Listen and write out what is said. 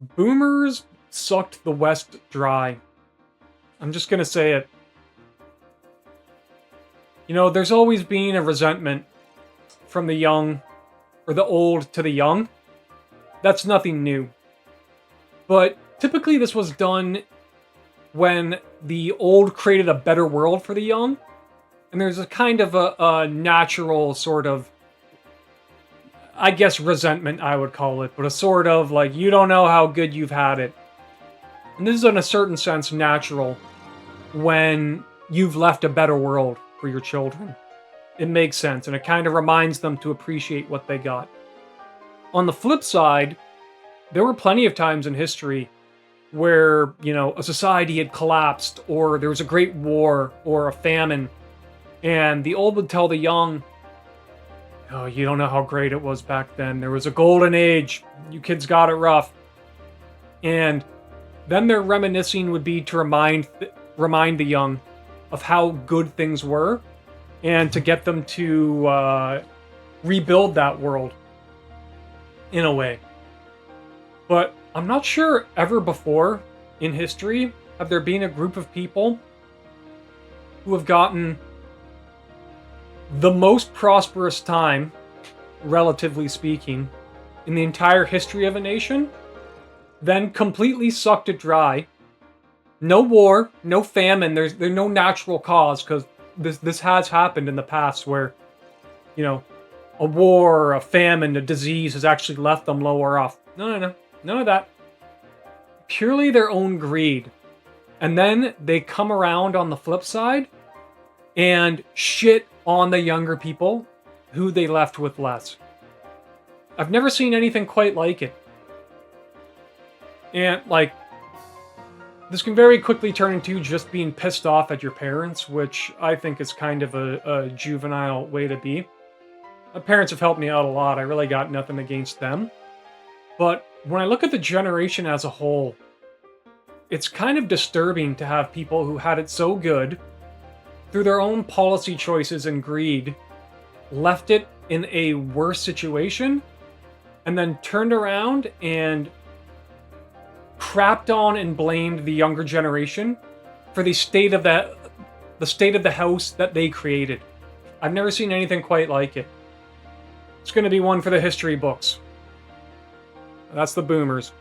Boomers sucked the West dry. I'm just gonna say it. You know, there's always been a resentment from the young, or the old to the young. That's nothing new. But typically this was done when the old created a better world for the young. And there's a kind of a natural sort of, I guess, resentment, I would call it, but a sort of like, you don't know how good you've had it. And this is in a certain sense natural when you've left a better world for your children. It makes sense, and it kind of reminds them to appreciate what they got. On the flip side, there were plenty of times in history where, you know, a society had collapsed, or there was a great war, or a famine, and the old would tell the young, oh, you don't know how great it was back then. There was a golden age. You kids got it rough. And then their reminiscing would be to remind the young of how good things were, and to get them to rebuild that world in a way. But I'm not sure ever before in history have there been a group of people who have gotten the most prosperous time, relatively speaking, in the entire history of a nation, then completely sucked it dry. No war, no famine, there's no natural cause, because this has happened in the past where, you know, a war, a famine, a disease has actually left them lower off. No. None of that. Purely their own greed. And then they come around on the flip side and shit on the younger people who they left with less. I've never seen anything quite like it. And, like, this can very quickly turn into just being pissed off at your parents, which I think is kind of a juvenile way to be. My parents have helped me out a lot. I really got nothing against them. But when I look at the generation as a whole, it's kind of disturbing to have people who had it so good, through their own policy choices and greed, left it in a worse situation, and then turned around and crapped on and blamed the younger generation for the state of the house that they created. I've never seen anything quite like it. It's going to be one for the history books. That's the boomers.